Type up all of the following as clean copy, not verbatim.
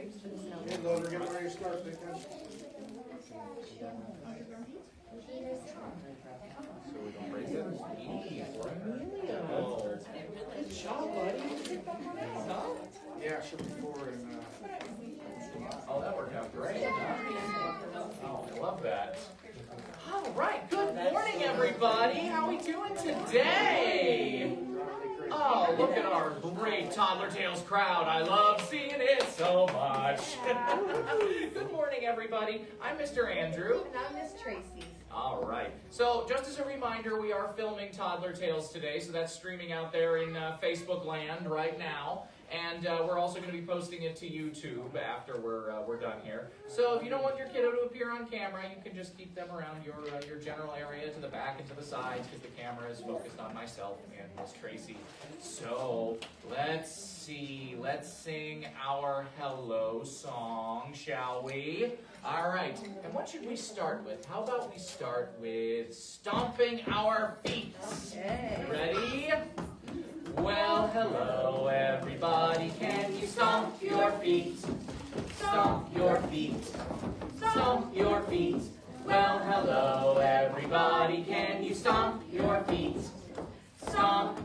Okay, Loader, get ready to start, big guy. So we don't break it? Good job, buddy. Yeah, should be forward and, Oh, that worked out great. Oh, I love that. All right, good morning, everybody. How are we doing today? Oh, look at our great Toddler Tales crowd. I love seeing it so much. Good morning, everybody. I'm Mr. Andrew. And I'm Miss Tracy. All right. So, just as a reminder, we are filming Toddler Tales today, so that's streaming out there in Facebook land right now. And we're also going to be posting it to YouTube after we're done here. So if you don't want your kiddo to appear on camera, you can just keep them around your general area, to the back and to the sides, because the camera is focused on myself and Miss Tracy. So let's see. Let's sing our hello song, shall we? All right. And what should we start with? How about we start with stomping our feet? Okay. Ready? Well, hello, everybody. Can you stomp your feet? Stomp your feet. Stomp your feet. Well, hello, everybody. Can you stomp your feet? Stomp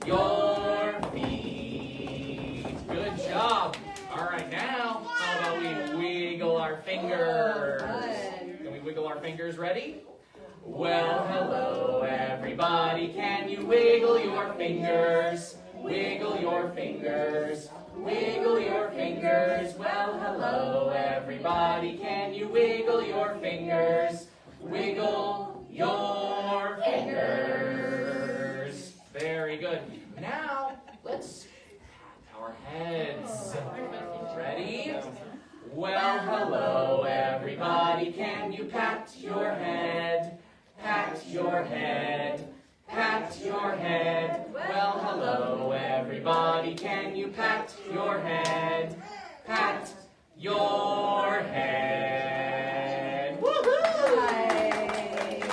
your feet. Good job. All right, now, how about we wiggle our fingers? Can we wiggle our fingers? Ready? Well, hello, everybody. Can you wiggle your fingers? Wiggle your fingers. Wiggle your fingers. Well, hello, everybody. Can you wiggle your fingers? Wiggle your fingers. Very good. Now, let's pat our heads. Ready? Well, hello, everybody. Can you pat your head? Pat your head, pat your head. Well, hello, everybody. Can you pat your head? Pat your head. Woohoo!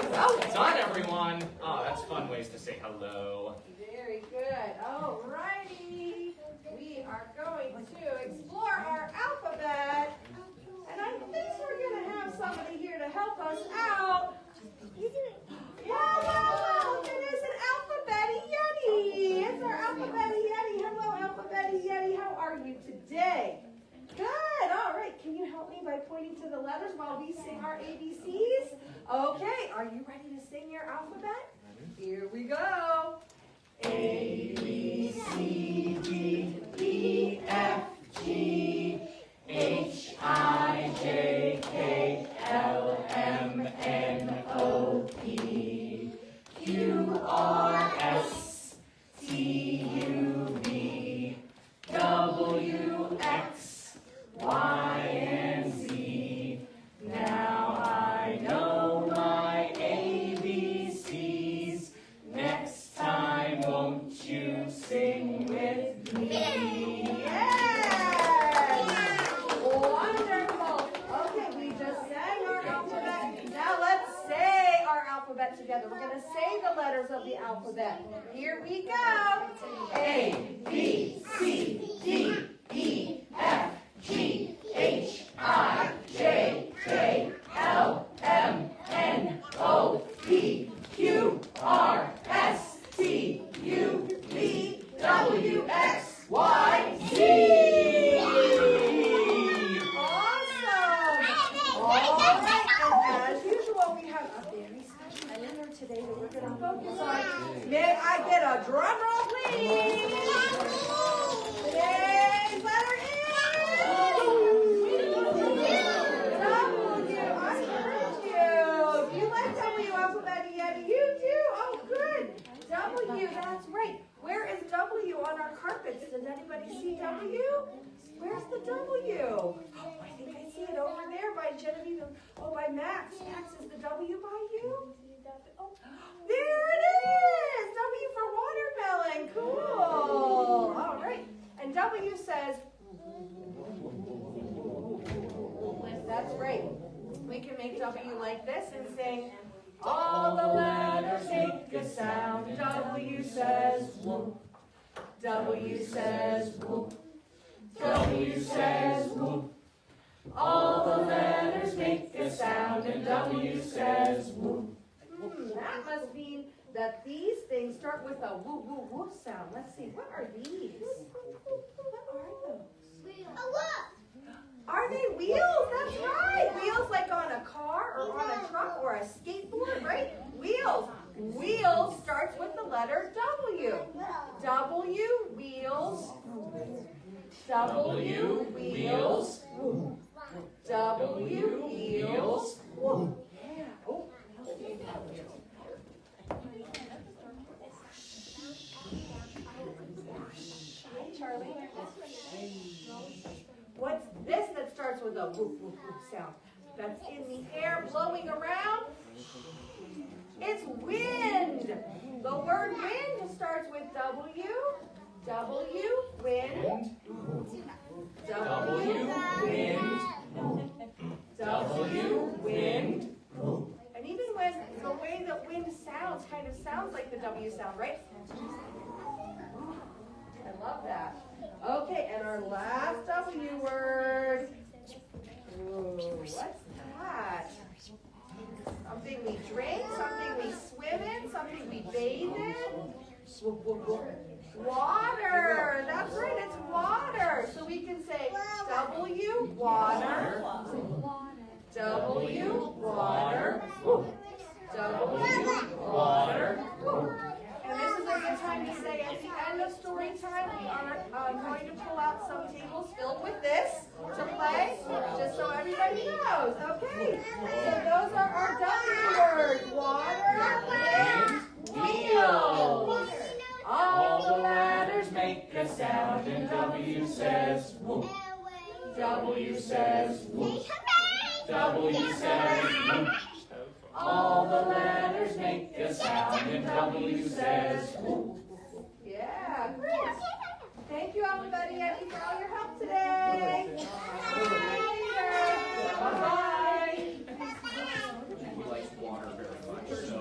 Well done, everyone. Oh, that's fun ways to say hello. Very good. All righty. We are going to explore our alphabet. And I think we're going to have somebody here to help us out. Wow, it is an Alphabet Yeti. It's our Alphabet Yeti. Hello, Alphabet Yeti. How are you today? Good. All right. Can you help me by pointing to the letters while we sing our ABCs? Okay. Are you ready to sing your alphabet? Here we go. A, B, C, D, E, F, G, H, I, J, K, L, M, N, O, P, Q, R, S, T, U, V, W, X, Y, and Z. Now I know my ABCs. Next time, won't you sing with me? Together. We're going to say the letters of the alphabet. Here we go. A, B, C, D, E, F, G, H, I, J, K, L, M, N, O, P, Q, R, S, T, U, V, W, X, Y, Z. Awesome. All right. And as usual, we have a very special letter today that we're going to focus on. May I get a drum roll, please? Today's letter is W. I heard you. Do you like W, Alphabet Yeti? You do? Oh, good. W, that's right. Where is W on our carpets? Does anybody see W? Where's the W? Oh, I think I see it over there by Genevieve. Oh, by Max. Max, is the W by you? Oh, there it is! W for watermelon. Cool. All right. And W says, that's right. We can make W like this and sing, all the letters make a sound. W says, whoop. W says, whoop. W says, whoop. must mean that these things start with a woo, woo, woo sound. Let's see, what are these? What are those? Are they wheels? That's right. Wheels like on a car or on a truck or a skateboard, right? Wheels. Wheels starts with the letter W. W, wheels. W, wheels. W, wheels. Yeah. Oh. Hi, Charlie. What's this that starts with a whoop, whoop, whoop sound? That's in the air blowing around. It's wind. The word wind starts with W. W, wind. W, wind. W, wind. And even when the way that wind sounds kind of sounds like the W sound, right? I love that. Okay, and our last W word. Ooh, what's that? Something we drink, something we swim in, something we bathe in. Water. That's right, it's water. So we can say W, water. W, water. W, water. And this is a good time to say at the end of story time, we are going to pull out some tables filled with this to play, just so everybody knows. Okay, so those are our W words. Water, wind, wheel. All the ladders make a sound and W says whoop. W says whoop. W says whoop. All the letters make a sound and W says whoop. Yeah, great. Thank you, everybody, for all your help today. Bye. He likes water very much, so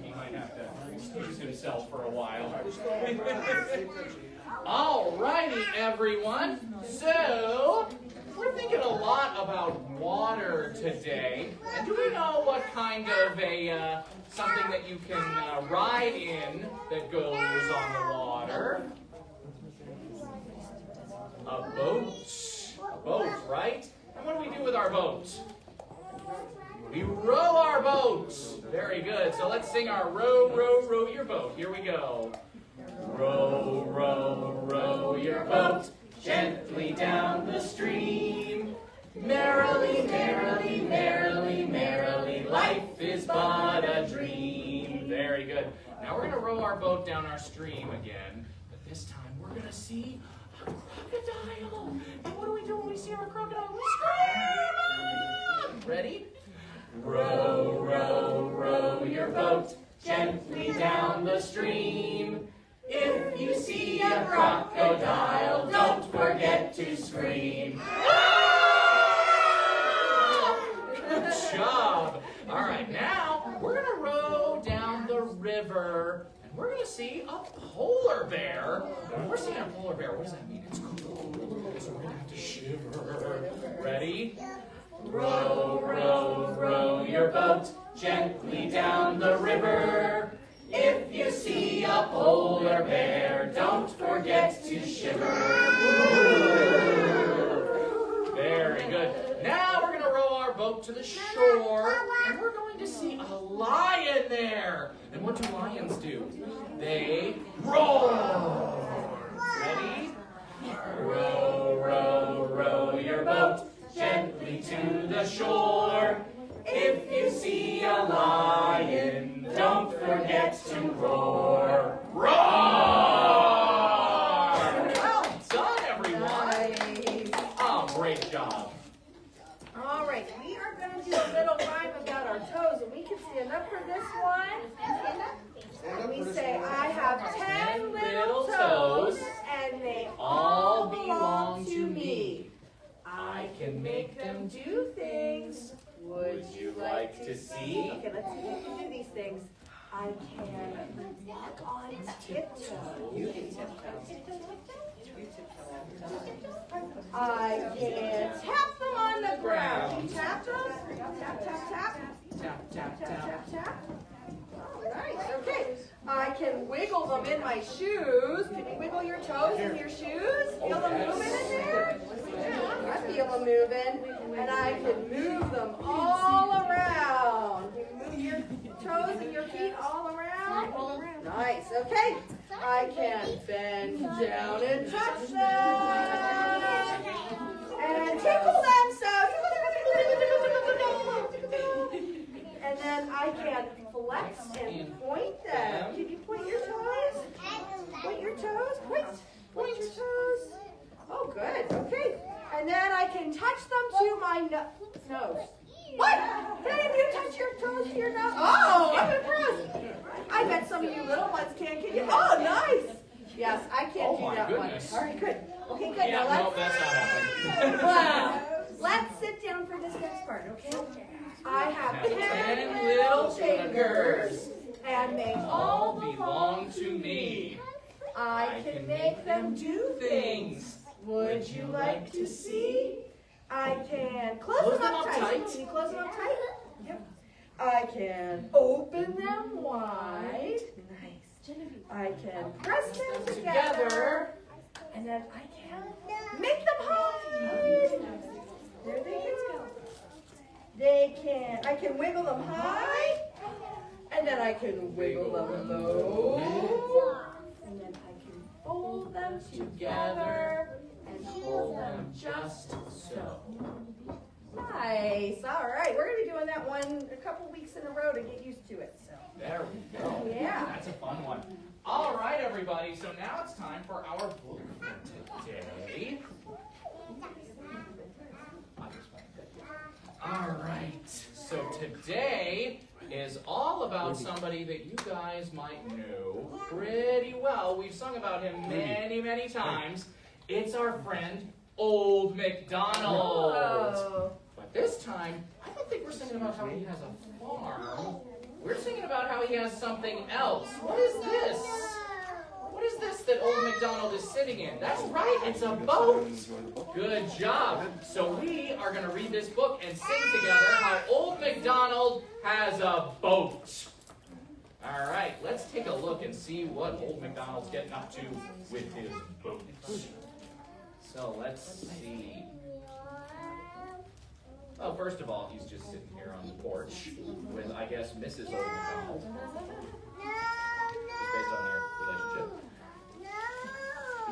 he might have to excuse himself for a while. All righty, everyone. So, we're thinking a lot about water today. And do we know what kind of a something that you can ride in that goes on the water? A boat. A boat, right? And what do we do with our boat? We row our boat. Very good. So let's sing our row, row, row your boat. Here we go. Row, row, row your boat gently down the stream. Merrily, merrily, merrily, merrily, life is but a dream. Very good. Now we're going to row our boat down our stream again, but this time we're going to see a crocodile. And what do we do when we see our crocodile? We scream! Ready? Row, row, row your boat gently down the stream. If you see a crocodile, don't forget to scream. Good job. All right, now we're going to row down the river, and we're going to see a polar bear. When we're seeing a polar bear, what does that mean? It's cold, so we're going to have to shiver. Ready? Row, row, row your boat gently down the river. If you see a polar bear, don't forget to shiver. Very good. Now we're going to row our boat to the shore, and we're going to see a lion there. And what do lions do? They roar. Ready? Row, row, row your boat gently to the shore. If you see a lion, don't forget to roar. Roar! Well done, everyone. Nice. Oh, great job. All right, we are going to do a little rhyme about our toes, and we can stand up for this one. And we say, I have 10 little toes, and they all belong to me. I can make them do things. Would you like to see? Okay, let's see if we can do these things. I can walk on tiptoe. You can tiptoe. I can tap them on the ground. Can you tap them? Tap, tap, tap. Tap, tap, them in my shoes. Can you wiggle your toes in your shoes? Feel them moving in there? I feel them moving. And I can move them all around. You can move your toes and your feet all around. Nice. Okay. I can bend down and touch them. And tickle them so. And then I can flex and point them. Can you point your toes? Point your toes. Point your toes. Oh, good. Okay. And then I can touch them to my nose. What? Can any of you touch your toes to your nose? Oh, I'm impressed. I bet some of you little ones can. Can you? Oh, nice. Yes, I can't do that goodness. one. All right, good. Okay, good. Yeah, Now no, that's not happening. let's sit down for this next part, okay? I have Have 10 little fingers, and they all belong to me. I can make them do things. Would you like to see? I can close them up tight. Can you close them up tight? Yep. I can open them wide. Nice. I can press them together. And then I can make them high. There they go. I can wiggle them high. And then I can wiggle them low. And then I can fold them together. And hold them just so. Nice. All right. We're going to be doing that one a couple weeks in a row to get used to it. So. There we go. Yeah. That's a fun one. All right, everybody. So now it's time for our book for today. All right. So today is all about somebody that you guys might know pretty well. We've sung about him many, many times. It's our friend, Old Macdonald. Oh. But this time, I don't think we're singing about how he has a farm. We're singing about how he has something else. What is this? What is this that Old Macdonald is sitting in? That's right, it's a boat. Good job. So we are going to read this book and sing together how Old Macdonald has a boat. All right, let's take a look and see what Old Macdonald's getting up to with his boat. So let's see. Well, first of all, he's just sitting here on the porch with, I guess, Mrs. Old Macdonald. Just based on their relationship.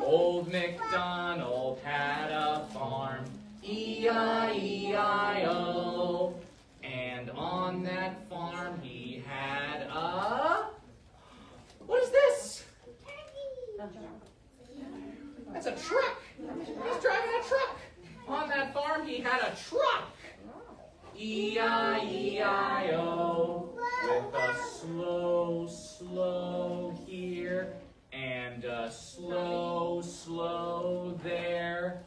Old Macdonald had a farm, E-I-E-I-O. And on that farm he had a... What is this? That's a truck. He's driving a truck. On that farm he had a truck. E-I-E-I-O. With a slow, slow here. And a slow, slow there.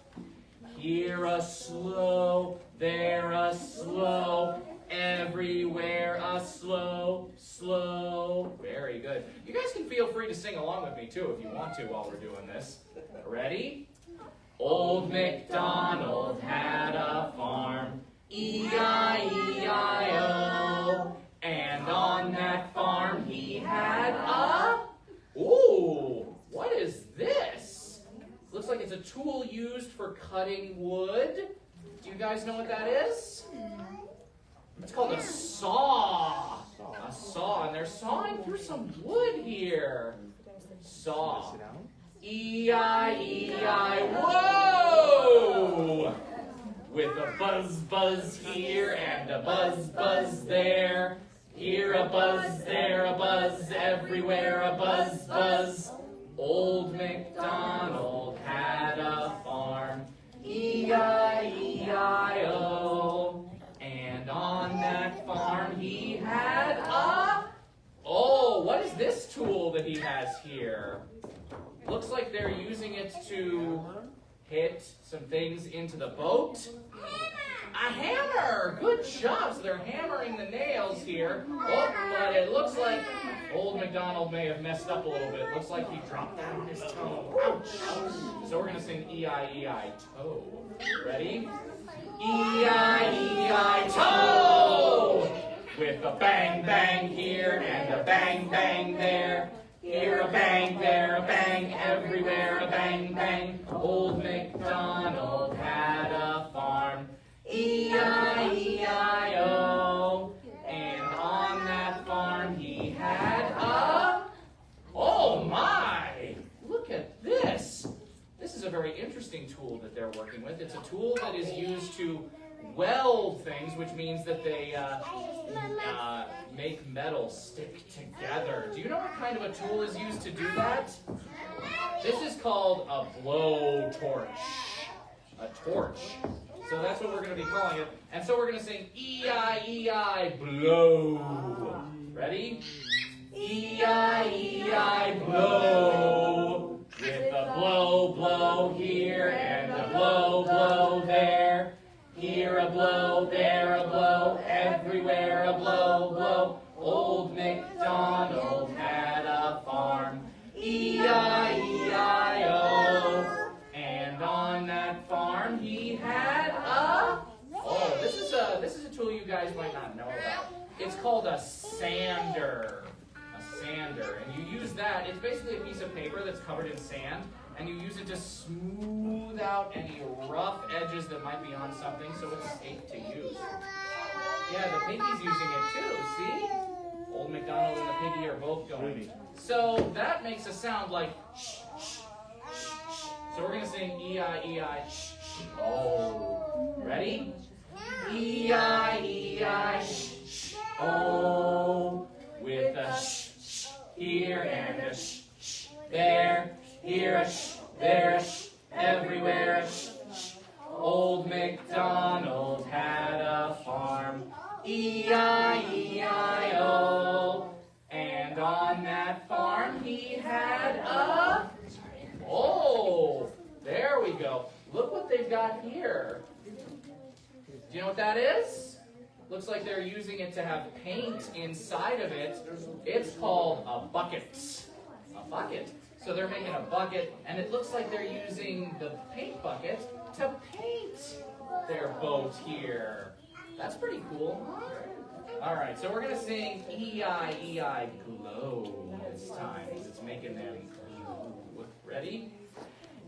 Here a slow, there a slow. Everywhere a slow, slow. Very good. You guys can feel free to sing along with me too if you want to while we're doing this. Ready? Old Macdonald had a farm, E-I-E-I-O. And on that farm he had a... Ooh, what is this? Looks like it's a tool used for cutting wood. Do you guys know what that is? It's called a saw. A saw, and they're sawing through some wood here. Saw. E-I-E-I, whoa! With a buzz, buzz here and a buzz, buzz there. Here a buzz, there a buzz, everywhere a buzz, buzz. Old Macdonald had a farm, E-I-E-I-O. And on that farm he had a... Oh, what is this tool that he has here? Looks like they're using it to hit some things into the boat. A hammer! Good job! So they're hammering the nails here. Oh, but it looks like Old Macdonald may have messed up a little bit. Looks like he dropped that on his toe. Ouch! So we're going to sing E-I-E-I-toe. Ready? E-I-E-I-toe! With a bang, bang here and a bang, bang there. Here a bang, there a bang, everywhere a bang, bang. Old Macdonald had a farm, E-I-E-I-O. And on that farm he had a... Oh my! Look at this! This is a very interesting tool that they're working with. It's a tool that is used to weld things, which means that they make metal stick together. Do you know what kind of a tool is used to do that? This is called a blow torch. A torch. So that's what we're going to be calling it. And so we're going to sing E-I-E-I, blow. Ready? E-I-E-I, blow. With a blow, blow here, and a blow, blow there. Here a blow, there a blow, everywhere a blow, blow. Old Macdonald had a farm, E-I-E-I-O. And on that farm he had a... Oh, this is a tool you guys might not know about. It's called a sander. A sander. And you use that, it's basically a piece of paper that's covered in sand, and you use it to smooth out any rough edges that might be on something so it's safe to use. Yeah, the piggy's using it too, see? Old Macdonald and the piggy are both going. So that makes a sound like shh, shh, shh, shh. So we're going to sing E-I-E-I, shh, shh. Oh. Ready? E-I-E-I, shh, shh. Oh. With a shh, shh here and a shh, shh there. Here a shh, there a shh, everywhere a shh, shh. Old Macdonald had a farm, E-I-E-I-O. And on that farm he had a... Oh, there we go. Look what they've got here. Do you know what that is? Looks like they're using it to have paint inside of it. It's called a bucket. A bucket. So they're making a bucket, and it looks like they're using the paint bucket to paint their boat here. That's pretty cool, huh? All right, so we're going to sing E-I-E-I, glow this time, because it's making them glow. Ready?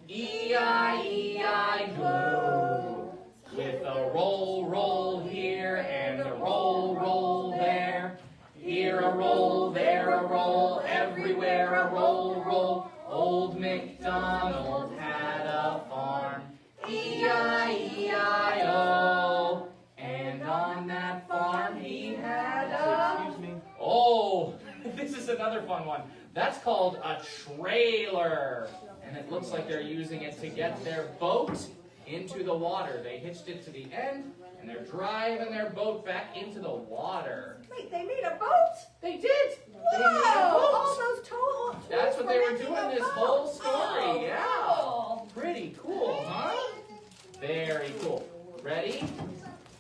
E-I-E-I, glow. With a roll, roll here, and a roll, roll there. Here a roll, there a roll, everywhere a roll, roll. Old Macdonald had a farm, E-I-E-I-O. And on that farm he had a... Excuse me. Oh, this is another fun one. That's called a trailer. And it looks like they're using it to get their boat into the water. They hitched it to the end, and they're driving their boat back into the water. Wait, they made a boat? They did. Whoa! They made a boat. All those tools. That's what they were doing this whole story. Oh, Yeah. cool. Pretty cool, huh? Very cool. Ready?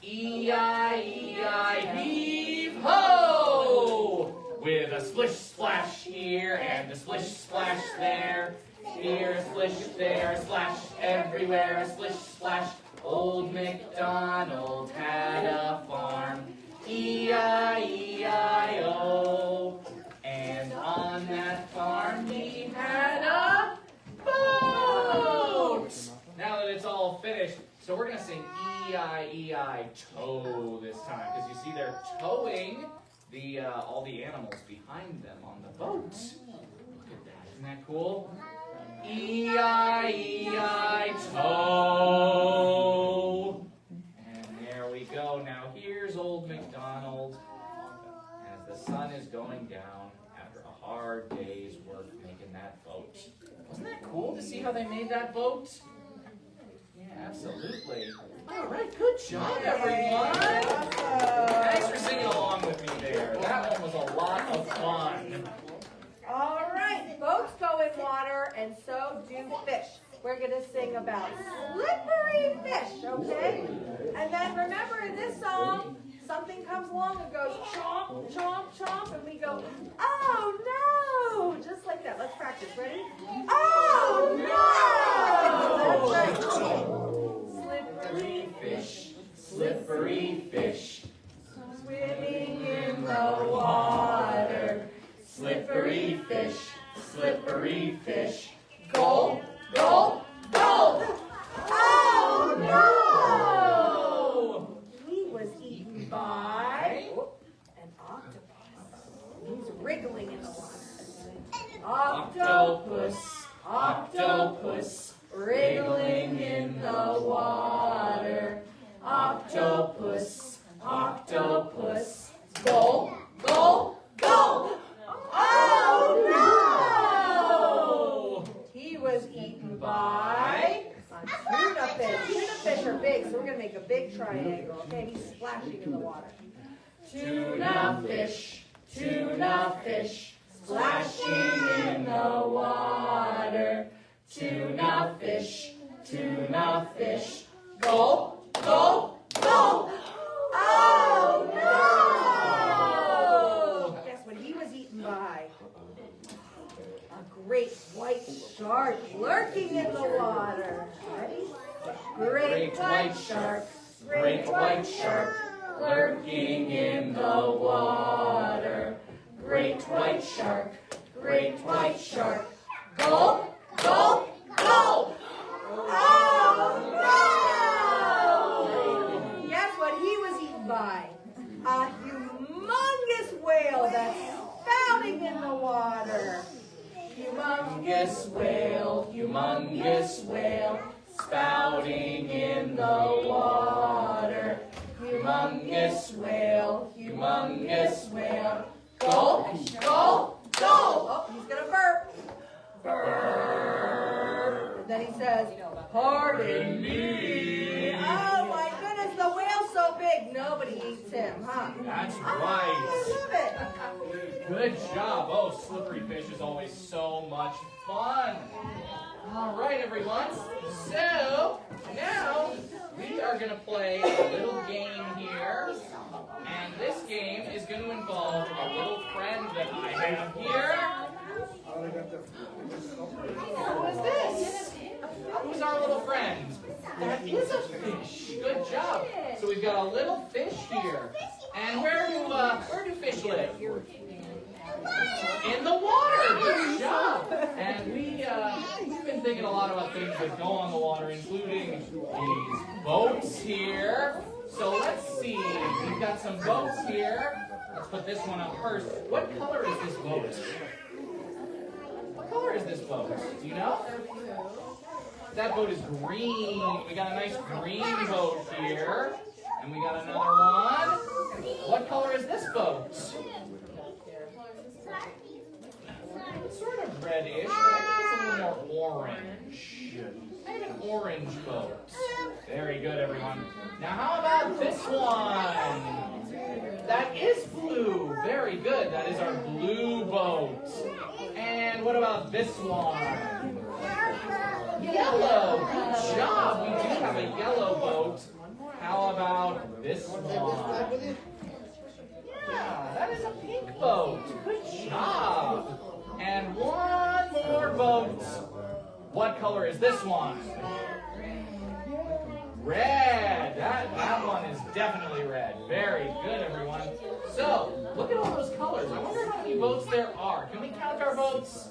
E-I-E-I, heave ho! With a splish splash here and a splish splash there. Here a splish, there a splash, everywhere a splish splash. Old Macdonald had a farm, E-I-E-I-O. And on that farm he had a boat! Now that it's all finished, so we're going to sing E-I-E-I, tow this time. Because you see they're towing the all the animals behind them on the boat. Look at that, isn't that cool? E-I-E-I, tow. And there we go. Now here's old Macdonald as the sun is going down after a hard day's work making that boat. Wasn't that cool to see how they made that boat? Yeah, absolutely. All right, good job, everyone. Thanks for singing along with me there. That one was a lot of fun. All right, boats go in water, and so do fish. We're going to sing about slippery fish, okay? And then remember in this song, something comes along and goes chomp, chomp, chomp, and we go, oh no! Just like that. Let's practice. Ready? Oh no! That's right. Slippery fish, slippery fish, Swimming in the water. slippery fish, octopus, wriggling in the water. Octopus, octopus, go, go, go! Oh no! He was eaten by tuna fish. Tuna fish are big, so we're going to make a big triangle. Okay, he's splashing in the water. Tuna fish, splashing in the water. Tuna fish, go, go, go! Oh no! Guess what he was eaten by? A great white shark lurking in the water. Ready? Great white shark, Great white shark, lurking in the water. Great white shark, go, go, go! Oh no! Guess what he was eaten by? A humongous whale that's spouting in the water. Humongous whale, spouting in the water. Humongous whale, go, go, go! Oh, he's gonna burp. And then he says, pardon me. Oh my goodness, the whale's so big, nobody eats him, huh? That's Oh, right. I love it. Good job. Oh, slippery fish is always so much fun. All right, everyone. So now we are going to play a little game here. And this game is going to involve a little friend that I have here. Who is this? Who's our little friend? That is a fish. Good job. So we've got a little fish here. And where do fish live? In the water. Good job. And we've been thinking a lot about things that go on the water, including these boats here. So let's see. We've got some boats here. Let's put this one up first. What color is this boat? What color is this boat? Do you know? That boat is green. We got a nice green boat here. And we got another one. What color is this boat? It's sort of reddish, but I think it's a little more orange. I have an orange boat. Very good, everyone. Now how about this one? That is blue. Very good. That is our blue boat. And what about this one? Yellow. Good job. We do have a yellow boat. How about this one? Yeah, that is a pink boat. Good job. And one more boat. What color is this one? Red. That one is definitely red. Very good, everyone. So, look at all those colors. I wonder how many boats there are. Can we count our boats?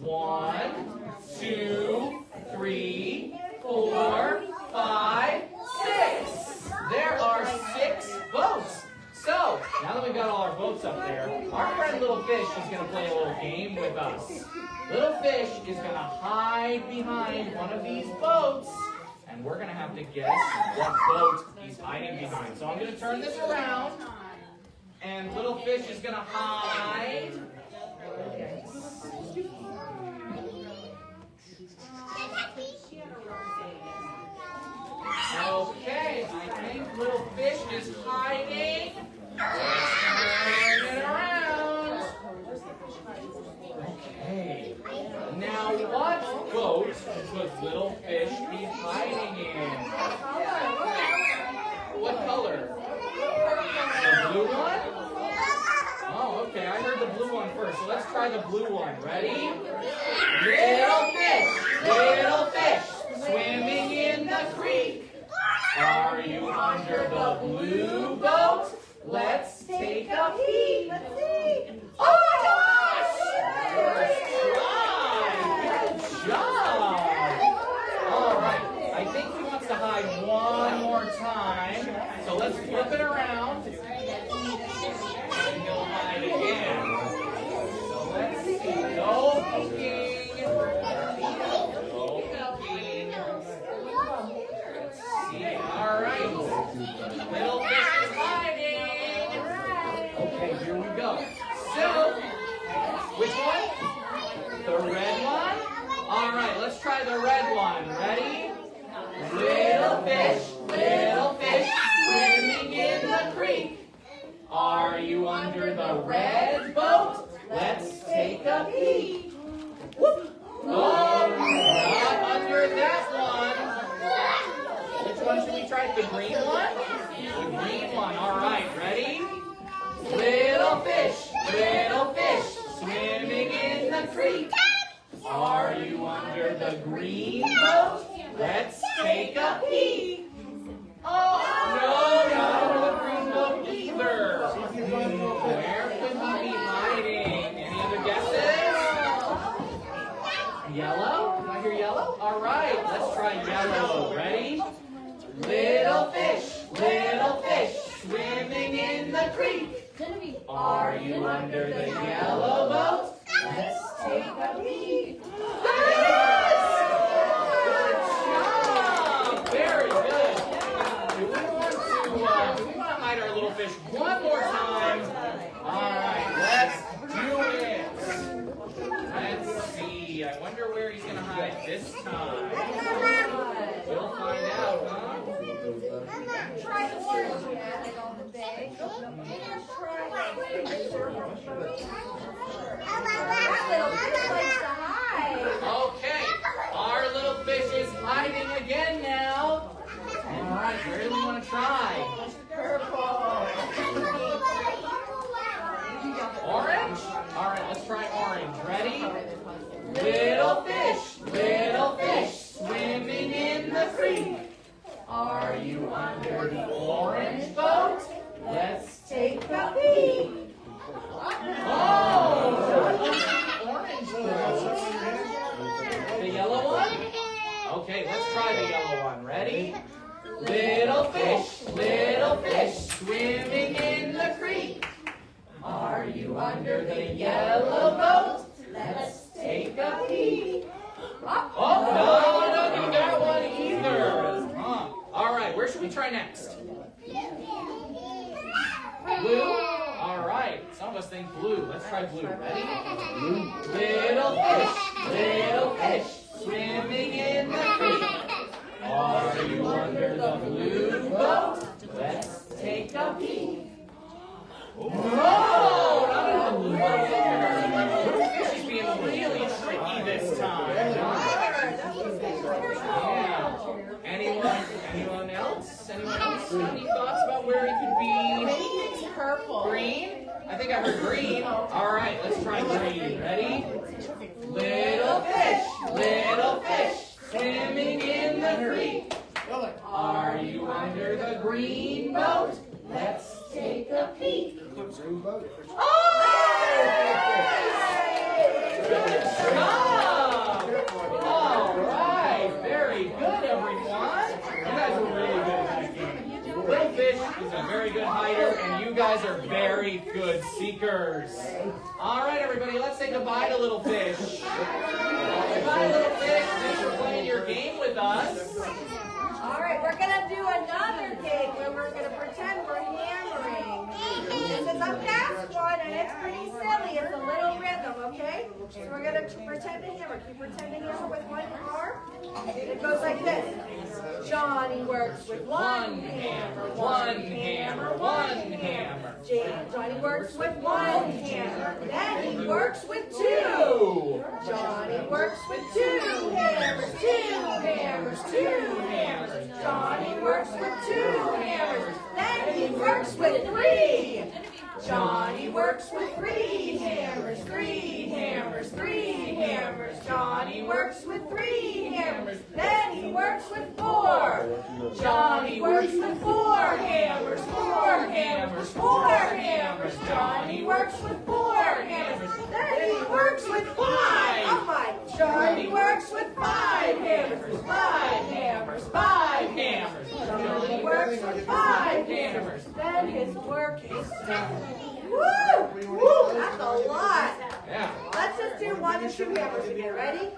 1, 2, 3, 4, 5, 6. There are 6 boats. So, now that we've got all our boats up there, our friend Little Fish is going to play a little game with us. Little Fish is going to hide behind one of these boats, and we're going to have to guess what boat he's hiding behind. So I'm going to turn this around, and Little Fish is going to hide. Okay, I think Little Fish is hiding. Let's turn it around. Okay. Now what boat could Little Fish be hiding in? What color? The blue one? Oh, okay. I heard the blue one first. So let's try the blue one. Ready? Little fish, swimming in the creek. Are you under the blue boat? Let's take a peek. Let's see. Oh my gosh! Good job! All right, I think he wants to hide one more time. So let's flip it around. And he'll hide again. So let's see. No peeking. right, the green one. The green one. All right, ready? Little fish, swimming in the creek. Are you under the green boat? Let's take a peek. Oh, no, not under the green boat either. Where could he be hiding? Any other guesses? Yellow? Can I hear yellow? All right, let's try yellow. Ready? Little fish, swimming in the creek. Are you under the yellow boat? Let's take a peek. Yes! Good job! Very good. Do we want to hide our little fish one more time? All right, let's do it. Let's see. I wonder where he's going to hide this time. We'll find out, huh? Try orange yet. Okay, our little fish is hiding again now. All right, where do we want to try? Purple. Orange? All right, let's try orange. Ready? Little fish, swimming in the creek. Are you under the orange boat? Let's take a peek. Oh! Orange boat. The yellow one? Okay, let's try the yellow one. Ready? Little fish, swimming in the creek. Are you under the yellow boat? Let's take a peek. Oh, no, not that one either. All right, where should we try next? Blue? All right, some of us think blue. Let's try blue. Ready? Little fish, swimming in the creek. Are you under the blue boat? Let's take a peek. No, not in the blue boat either. Fish is being really tricky this time. Yeah. Anyone else? Anyone else? Any thoughts about where he could be? Maybe it's purple. Green? I think I heard green. All right, let's try green. Ready? Little fish, swimming in the creek. Are you under the green boat? Let's take a peek. Oh! Good job! All right, very good, everyone. You guys were really good at that game. Little fish is a very good hider, and you guys are very good seekers. All right, everybody, let's say goodbye to Little Fish. Goodbye, Little Fish. Thanks for playing your game with us. All right, we're going to do another game where we're going to pretend we're hammering. This is a fast one, and it's pretty silly. It's a little rhythm, okay? So we're going to pretend to hammer. Can you pretend to hammer with one arm? It goes like this. Johnny works with one hammer, one hammer, one hammer. Johnny works with one hammer. Then he works with two. Johnny works with two hammers, two hammers, two hammers. Johnny works with two hammers. Then he works with three. Johnny works with three hammers, three hammers, three hammers. Johnny works with three hammers. Then he works with four. Johnny works with four hammers, four hammers, four hammers. Johnny works with four hammers. Then he works with five. Oh my! Johnny works with five hammers, five hammers, five hammers. Johnny works with five hammers. Then his work is done. Woo! Woo! That's a lot. Yeah. Let's just do one and two hammers again. Ready?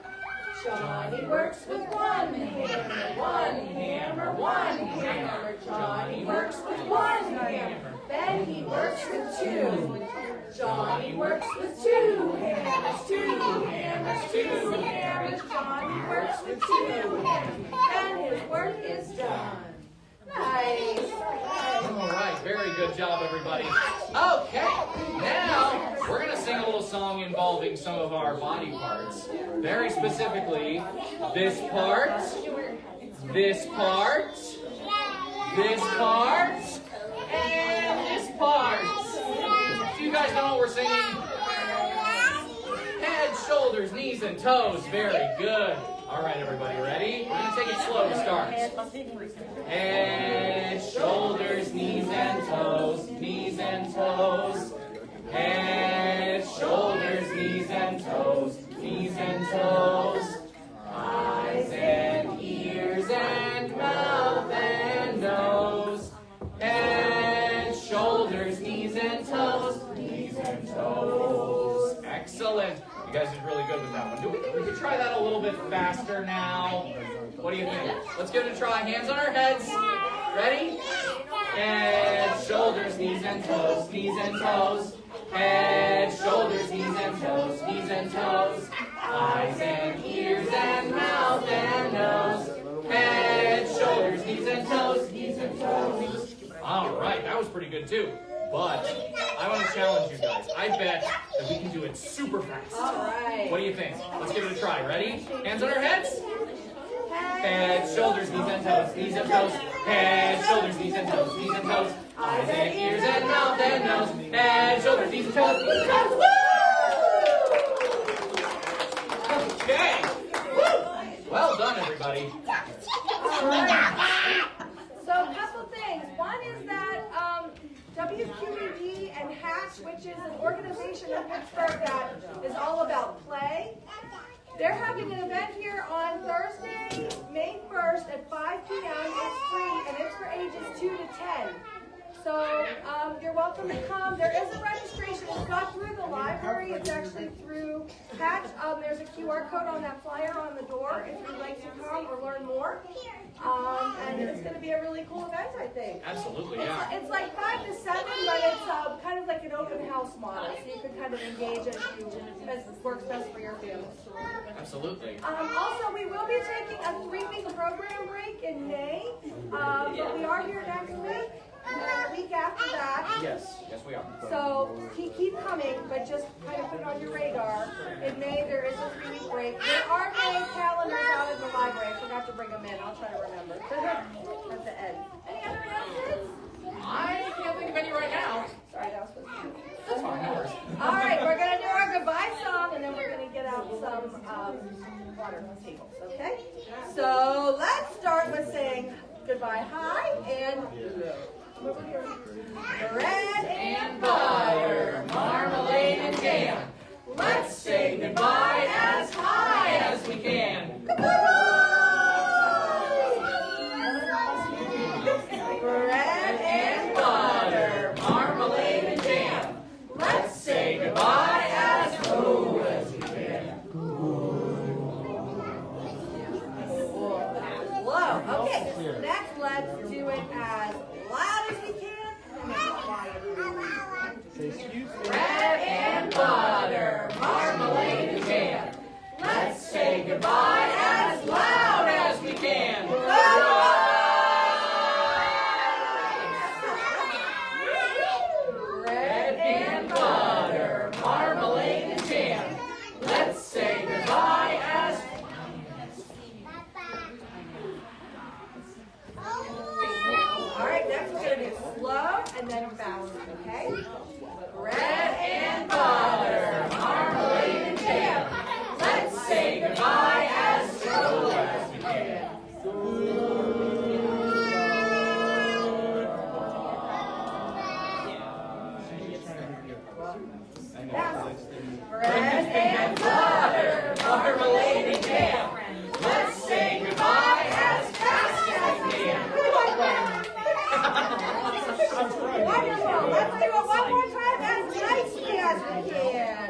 Johnny works with one hammer, one hammer, one hammer. Johnny works with one hammer. Then he works with two. Johnny works with two hammers, two hammers, two hammers. Johnny works with two hammers. And his work is done. Nice. All right, very good job, everybody. Okay, now we're going to sing a little song involving some of our body parts. Very specifically, this part, this part, and this part. Do you guys know what we're singing? Head, shoulders, knees, and toes. Very good. All right, everybody, ready? We're going to take it slow to start. Head, shoulders, knees, and toes. Knees and toes. Head, shoulders, knees, and toes. Knees and toes. Eyes and ears and mouth and nose. Head, shoulders, knees, and toes. Knees and toes. Excellent. You guys did really good with that one. Do we think we could try that a little bit faster now? What do you think? Let's give it a try. Hands on our heads. Ready? Head, shoulders, knees, and toes. Knees and toes. Head, shoulders, knees, and toes. Knees and toes. Eyes and ears and mouth and nose. Head, shoulders, knees, and toes. Knees and toes. All right, that was pretty good too. But I want to challenge you guys. I bet that we can do it super fast. All right. What do you think? Let's give it a try. Ready? Hands on our heads. Head, shoulders, knees, and toes. Knees and toes. Head, shoulders, knees, and toes. Knees and toes. Eyes and ears and mouth and nose. Head, shoulders, knees, and toes. Knees and toes. Woo! Okay. Woo! Well done, everybody. All right. So a couple things. One is that WQED and Hatch, which is an organization in Pittsburgh that is all about play, they're having an event here on Thursday, May 1st at 5 p.m. It's free, and it's for ages 2 to 10. So you're welcome to come. There is a registration. It's not through the library. It's actually through Hatch. There's a QR code on that flyer on the door if you'd like to come or learn more. And it's going to be a really cool event, I think. Absolutely, yeah. It's like 5 to 7, but it's kind of like an open house model, so you can kind of engage as works best for your family. Absolutely. Also, we will be taking a 3-week program break in May, but we are here next week. And then a week after that. Yes, we are. So keep coming, but just kind of put it on your radar. In May, there is a 3-week break. There are no calendars out in the library. I forgot to bring them in. I'll try to remember. At the end. Any other announcements? I can't think of any right now. Sorry, that was supposed to be. That's fine, no worries. All right, we're going to do our goodbye song, and then we're going to get out some water tables, okay? So let's start with saying goodbye, hi, and bread and butter, marmalade and jam. Let's say goodbye as high as we can. Bread and butter, marmalade and jam. Let's say goodbye as low as we can. Whoa. Okay. Next, let's do it as loud as we can. Bread and butter, marmalade and jam. Let's say goodbye as loud as we can. Bread and butter, marmalade and jam. Let's say goodbye as all right, next we're going to do slow and then fast, okay? Bread and butter, marmalade and jam. Let's say goodbye as slow as we can. Bread and butter, marmalade and jam. Let's say goodbye as fast as we can. Wonderful. Let's do it one more time as nicely as we can.